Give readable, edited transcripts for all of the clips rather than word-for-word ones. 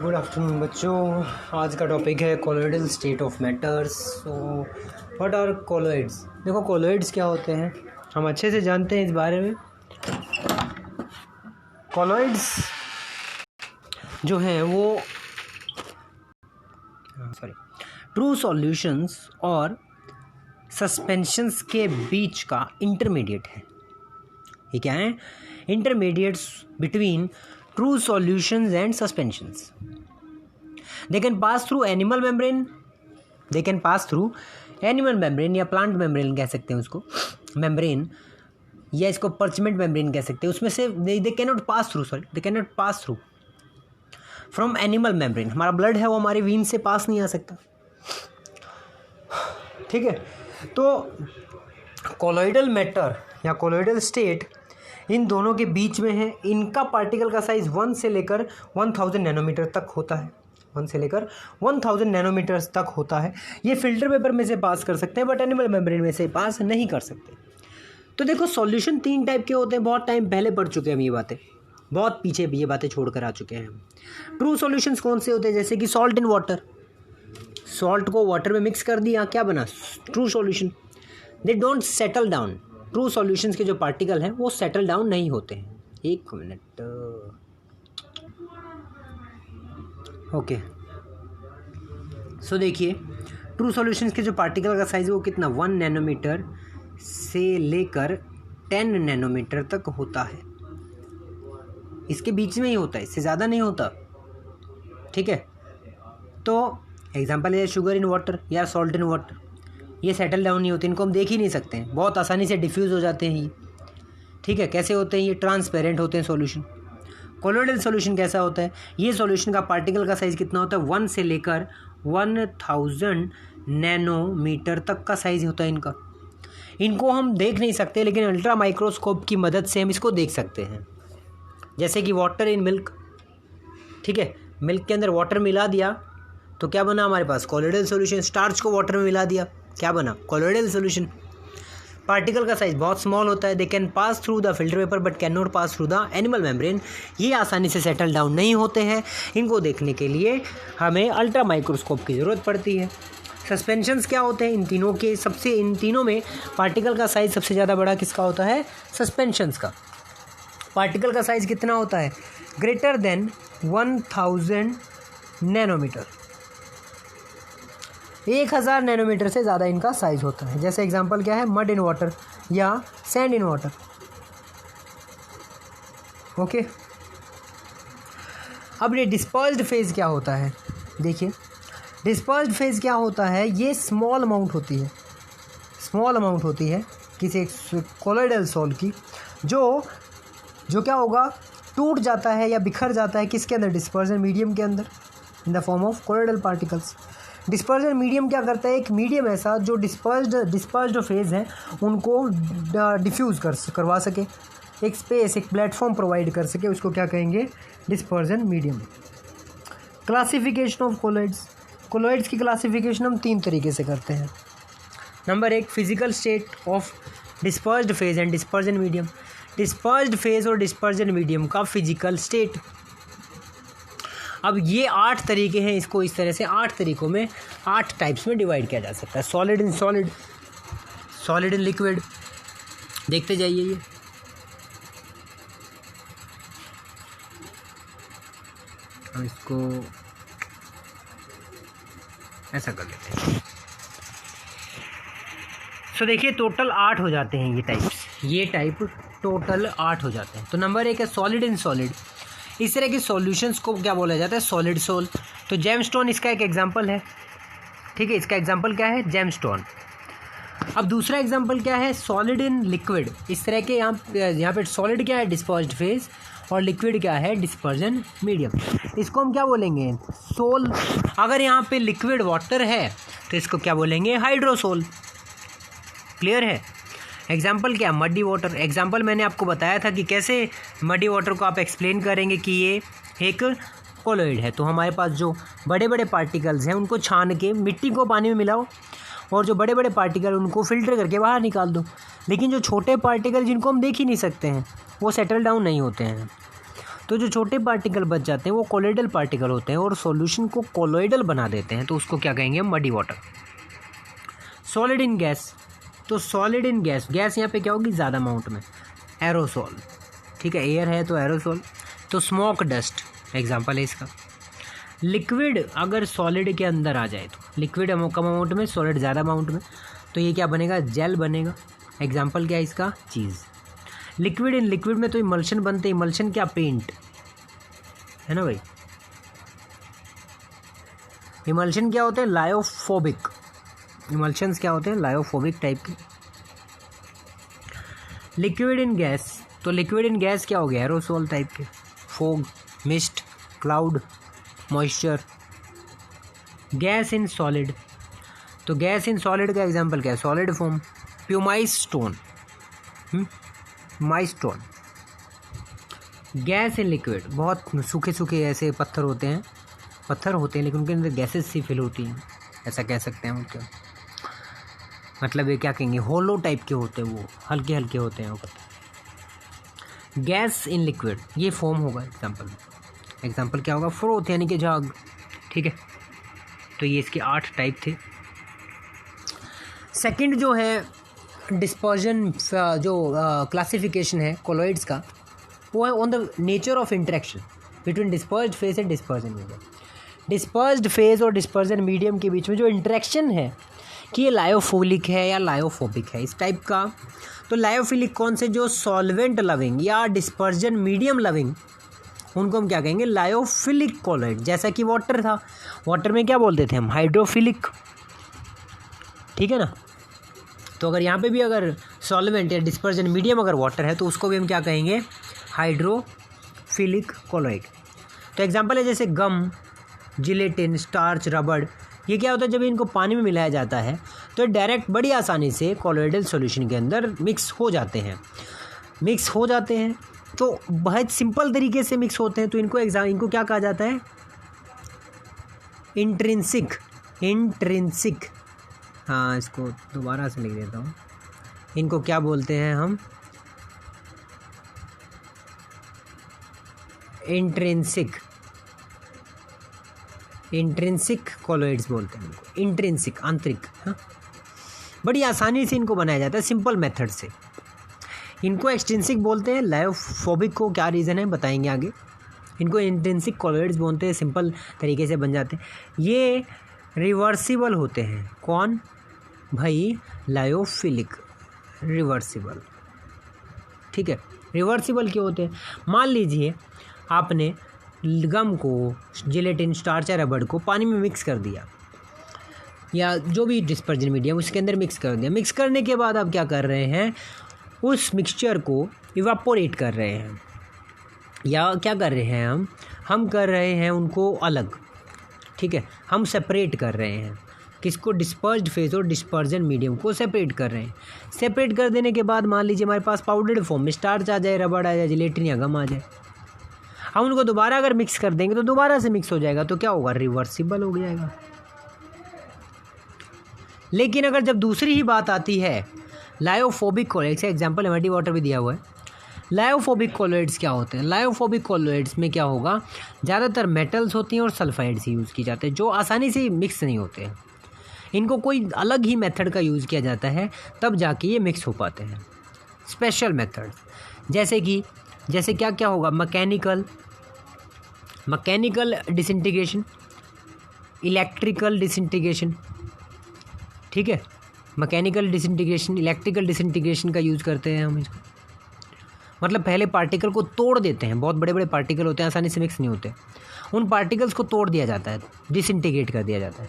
Good afternoon बच्चों। आज का टॉपिक है colloidal state of matters. So what are colloids. देखो कोलोइड्स क्या होते हैं हम अच्छे से जानते हैं इस बारे में। कोलोइड्स जो हैं वो ट्रू सॉल्यूशंस और सस्पेंशंस के बीच का इंटरमीडिएट है। ये क्या है? Intermediates between true solutions and suspensions. They can pass through animal membrane. They can pass through animal membrane या plant membrane कह सकते हैं उसको, membrane या इसको parchment membrane कह सकते हैं। उसमें से they cannot pass through, sorry, they cannot pass through from animal membrane। हमारा blood है वो हमारी vein से पास नहीं आ सकता, ठीक है। तो कोलोइडल मैटर या कोलोइडल स्टेट इन दोनों के बीच में है। इनका पार्टिकल का साइज़ 1 से लेकर 1000 नैनोमीटर तक होता है। 1 से लेकर 1000 नैनोमीटर तक होता है। ये फिल्टर पेपर में से पास कर सकते हैं बट एनिमल मेम्ब्रेन में से पास नहीं कर सकते। तो देखो सॉल्यूशन 3 टाइप के होते हैं। बहुत टाइम पहले पढ़ चुके हैं हम ये बातें, बहुत पीछे भी ये बातें छोड़ कर आ चुके हैं हम। ट्रू सॉल्यूशंस कौन से होते हैं? जैसे कि सॉल्ट इन वाटर। सॉल्ट को वाटर में मिक्स कर दिया, क्या बना? True solution. They don't settle down. True solutions के जो पार्टिकल हैं वो सेटल डाउन नहीं होते हैं। एक मिनट, ओके। सो देखिए ट्रू सॉल्यूशंस के जो पार्टिकल का साइज़ वो कितना 1 नैनोमीटर से लेकर 10 नैनोमीटर तक होता है। इसके बीच में ही होता है, इससे ज़्यादा नहीं होता, ठीक है। तो एग्जांपल है शुगर इन वाटर या सॉल्ट इन वाटर। ये सेटल डाउन नहीं होते, इनको हम देख ही नहीं सकते हैं, बहुत आसानी से डिफ्यूज़ हो जाते हैं ये, ठीक है। कैसे होते हैं? ये ट्रांसपेरेंट होते हैं सॉल्यूशन। कोलोइडल सॉल्यूशन कैसा होता है? ये सॉल्यूशन का पार्टिकल का साइज़ कितना होता है? 1 से लेकर 1000 नैनोमीटर तक का साइज़ होता है इनका। इनको हम देख नहीं सकते लेकिन अल्ट्रा माइक्रोस्कोप की मदद से हम इसको देख सकते हैं। जैसे कि वाटर इन मिल्क, ठीक है। मिल्क के अंदर वाटर मिला दिया तो क्या बना हमारे पास? Colloidal solution. स्टार्च को वाटर में मिला दिया, क्या बना? Colloidal solution. पार्टिकल का साइज बहुत स्मॉल होता है। They can pass through the filter paper but can not pass through the animal membrane. ये आसानी से सेटल डाउन नहीं होते हैं। इनको देखने के लिए हमें अल्ट्रा माइक्रोस्कोप की ज़रूरत पड़ती है। सस्पेंशंस क्या होते हैं? इन तीनों में पार्टिकल का साइज़ सबसे ज़्यादा बड़ा किसका होता है? सस्पेंशंस का। पार्टिकल का साइज़ कितना होता है? Greater than 1000 nanometre. 1000 नैनोमीटर से ज़्यादा इनका साइज़ होता है। जैसे एग्जांपल क्या है? मड इन वाटर या सैंड इन वाटर, ओके। अब ये डिस्पर्स्ड फेज़ क्या होता है? देखिए डिस्पर्स्ड फेज़ क्या होता है? ये स्मॉल अमाउंट होती है, स्मॉल अमाउंट होती है किसी कोलोइडल सॉल्ट की, जो क्या होगा? टूट जाता है या बिखर जाता है किसके अंदर? डिस्पर्जन मीडियम के अंदर, in the form of colloidal particles. Dispersion medium क्या करता है? एक मीडियम ऐसा जो डिस्पर्स्ड फेज़ है उनको डिफ्यूज़ करवा सके, एक स्पेस, एक प्लेटफॉर्म प्रोवाइड कर सके, उसको क्या कहेंगे? Dispersion medium. Classification of colloids. Colloids की क्लासिफिकेशन हम 3 तरीके से करते हैं। Number 1, physical state of dispersed phase and dispersion medium. Dispersed phase और डिस्पर्जन मीडियम का फिजिकल स्टेट। अब ये 8 तरीके हैं, इसको इस तरह से 8 तरीकों में 8 टाइप्स में डिवाइड किया जा सकता है। Solid in solid, solid in liquid, देखते जाइए। ये हम इसको ऐसा कर लेते हैं। सो देखिए टोटल 8 हो जाते हैं ये टाइप्स। ये टाइप टोटल 8 हो जाते हैं। तो नंबर 1 है सॉलिड इन सॉलिड। इस तरह के सॉल्यूशंस को क्या बोला जाता है? Solid sol. तो जेमस्टोन इसका एक एग्जांपल है, ठीक है। इसका एग्जांपल क्या है? जेमस्टोन। अब दूसरा एग्जांपल क्या है? Solid in liquid. इस तरह के यहाँ पे सॉलिड क्या है? डिस्पर्स्ड फेज, और लिक्विड क्या है? Dispersion medium. इसको हम क्या बोलेंगे? सोल। अगर यहाँ पे लिक्विड वाटर है तो इसको क्या बोलेंगे? हाइड्रोसोल। क्लियर है? एग्जाम्पल क्या? Muddy water. एग्जाम्पल मैंने आपको बताया था कि कैसे मडी वाटर को आप एक्सप्लेन करेंगे कि ये एक कोलोइड है। तो हमारे पास जो बड़े बड़े पार्टिकल्स हैं उनको छान के मिट्टी को पानी में मिलाओ और जो बड़े बड़े पार्टिकल उनको फ़िल्टर करके बाहर निकाल दो। लेकिन जो छोटे पार्टिकल जिनको हम देख ही नहीं सकते हैं वो सेटल डाउन नहीं होते हैं। तो जो छोटे पार्टिकल बच जाते हैं वो कोलोइडल पार्टिकल होते हैं और सॉल्यूशन को कोलोइडल बना देते हैं, तो उसको क्या कहेंगे? Muddy water. Solid in gas, तो सॉलिड इन गैस, गैस यहाँ पे क्या होगी? ज़्यादा अमाउंट में, एरोसोल। ठीक है, एयर है तो एरोसोल। तो स्मोक डस्ट एग्जाम्पल है इसका। लिक्विड अगर सॉलिड के अंदर आ जाए तो, लिक्विड कम अमाउंट में, सॉलिड ज़्यादा अमाउंट में, तो ये क्या बनेगा? जेल बनेगा। एग्जाम्पल क्या है इसका? चीज़। लिक्विड इन लिक्विड में तो इमल्शन बनते हैं। इमल्शन क्या? पेंट है ना भाई। इमल्शन क्या होते हैं? लायोफोबिक। इमल्शंस क्या होते हैं? लायोफोबिक टाइप के। लिक्विड इन गैस, तो लिक्विड इन गैस क्या हो गया? एरोसोल टाइप के, fog, mist, cloud, moisture. Gas in solid, तो गैस इन सॉलिड का एग्जांपल क्या है? सॉलिड फॉर्म, प्यूमाइस स्टोन, माइस्टोन। गैस इन लिक्विड, बहुत सूखे सूखे ऐसे पत्थर होते हैं लेकिन उनके अंदर गैसेस सी फिल होती हैं, ऐसा कह सकते हैं उनके। मतलब ये क्या कहेंगे? होलो टाइप के होते हैं, वो हल्के हल्के होते हैं वो पत्थर। गैस इन लिक्विड, ये फॉर्म होगा एग्जाम्पल क्या होगा? फ्रोथ यानी कि झाग। ठीक है, तो ये इसके 8 टाइप थे। सेकंड जो है डिस्पर्जन, जो क्लासिफिकेशन है कोलॉइड्स का, वो है on the nature of interaction between dispersed phase and dispersion medium. Dispersed phase और डिस्पर्जन मीडियम के बीच में जो इंटरेक्शन है कि ये लायोफिलिक है या लायोफोबिक है, इस टाइप का। तो लायोफिलिक कौन से? जो सॉल्वेंट लविंग या डिस्पर्जन मीडियम लविंग, उनको हम क्या कहेंगे? Lyophilic colloid. जैसा कि वाटर था, वाटर में क्या बोलते थे हम? हाइड्रोफिलिक। ठीक है ना। तो अगर यहाँ पे भी अगर सॉल्वेंट या डिस्पर्जन मीडियम अगर वाटर है तो उसको भी हम क्या कहेंगे? Hydrophilic colloid. तो एग्जांपल है जैसे गम, जिलेटिन, स्टार्च, रबड़। ये क्या होता है? जब इनको पानी में मिलाया जाता है तो डायरेक्ट बड़ी आसानी से कोलॉइडल सॉल्यूशन के अंदर मिक्स हो जाते हैं। तो बहुत सिंपल तरीके से मिक्स होते हैं। तो इनको क्या कहा जाता है? इंट्रिंसिक। हाँ, इसको दोबारा से लिख देता हूँ। इनको क्या बोलते हैं हम? इंट्रिंसिक कोलॉइड्स बोलते हैं। इंट्रिंसिक, आंतरिक। हाँ, बड़ी आसानी से इनको बनाया जाता है सिंपल मेथड से। इनको एक्सट्रिंसिक बोलते हैं। लायोफोबिक को क्या रीज़न है बताएंगे आगे। इनको इंट्रिंसिक कोलॉइड्स बोलते हैं, सिंपल तरीके से बन जाते हैं। ये रिवर्सिबल होते हैं। कौन भाई? Lyophilic, reversible. ठीक है, रिवर्सिबल क्यों होते हैं? मान लीजिए आपने गम को, जिलेटिन, स्टार्च या रबड़ को पानी में मिक्स कर दिया, या जो भी डिस्पर्जन मीडियम उसके अंदर मिक्स कर दिया। मिक्स करने के बाद आप क्या कर रहे हैं? उस मिक्सचर को इवापोरेट कर रहे हैं, या क्या कर रहे हैं हम कर रहे हैं उनको अलग। ठीक है, हम सेपरेट कर रहे हैं। किसको? डिस्पर्ज्ड फेज और डिस्पर्जन मीडियम को सेपरेट कर रहे हैं। सेपरेट कर देने के बाद मान लीजिए हमारे पास पाउडर्ड फॉर्म में स्टार्च आ जाए, रबड़ आ जाए, जिलेटिन या गम आ जाए। हम उनको दोबारा अगर मिक्स कर देंगे तो दोबारा से मिक्स हो जाएगा, तो क्या होगा? रिवर्सिबल हो जाएगा। लेकिन अगर जब दूसरी ही बात आती है lyophobic colloids, example muddy water भी दिया हुआ है। लायोफोबिक कोलॉइड्स क्या होते हैं? लायोफोबिक कोलॉइड्स में क्या होगा? ज़्यादातर मेटल्स होती हैं और सल्फाइड्स यूज़ की जाते हैं, जो आसानी से मिक्स नहीं होते हैं। इनको कोई अलग ही मेथड का यूज़ किया जाता है, तब जाके ये मिक्स हो पाते हैं। स्पेशल मेथड जैसे क्या क्या होगा? Mechanical disintegration, electrical disintegration. ठीक है, मैकेनिकल डिसइंटीग्रेशन, इलेक्ट्रिकल डिसइंटीग्रेशन का यूज़ करते हैं हम इसको। मतलब पहले पार्टिकल को तोड़ देते हैं। बहुत बड़े बड़े पार्टिकल होते हैं, आसानी से मिक्स नहीं होते। उन पार्टिकल्स को तोड़ दिया जाता है, डिसइंटीग्रेट कर दिया जाता है।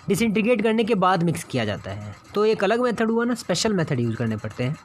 डिसइंटीग्रेट करने के बाद मिक्स किया जाता है। तो एक अलग मेथड हुआ ना, स्पेशल मेथड यूज़ करने पड़ते हैं।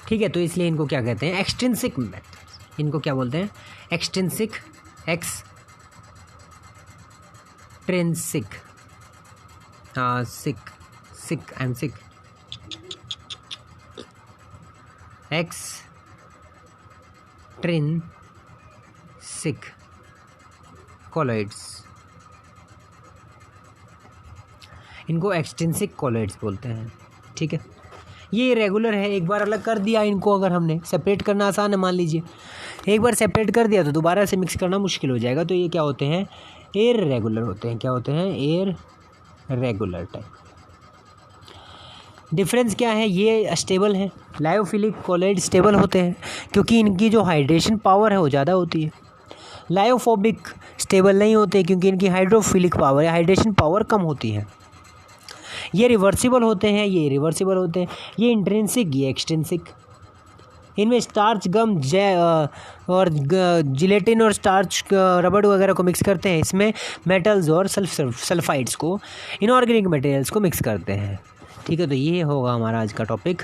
ठीक है, तो इसलिए इनको क्या कहते हैं? Extrinsic method. इनको क्या बोलते हैं? एक्सट्रिंसिक, हाँ, एक्सट्रिंसिक कोलॉइड्स, इनको एक्सट्रिंसिक कोलॉइड्स बोलते हैं। ठीक है, ये रेगुलर है। एक बार अलग कर दिया इनको, अगर हमने सेपरेट करना आसान है। मान लीजिए एक बार सेपरेट कर दिया तो दोबारा से मिक्स करना मुश्किल हो जाएगा। तो ये क्या होते हैं, एयर रेगुलर होते हैं। क्या होते हैं, एयर रेगुलर टाइप। डिफरेंस क्या है, ये स्टेबल है, लायोफिलिक कोलेड स्टेबल होते हैं क्योंकि इनकी जो हाइड्रेशन पावर है वो ज़्यादा होती है। लायोफोबिक स्टेबल नहीं होते क्योंकि इनकी हाइड्रोफिलिक पावर या हाइड्रेशन पावर कम होती है। ये रिवर्सिबल होते हैं, ये रिवर्सिबल होते हैं, ये इंट्रिंसिक, ये एक्सट्रिंसिक। इनमें स्टार्च, गम, और जिलेटिन और स्टार्च, रबड़ वगैरह को मिक्स करते हैं। इसमें मेटल्स और सल्फाइड्स को, इनऑर्गेनिक मटेरियल्स को मिक्स करते हैं। ठीक है, तो ये होगा हमारा आज का टॉपिक।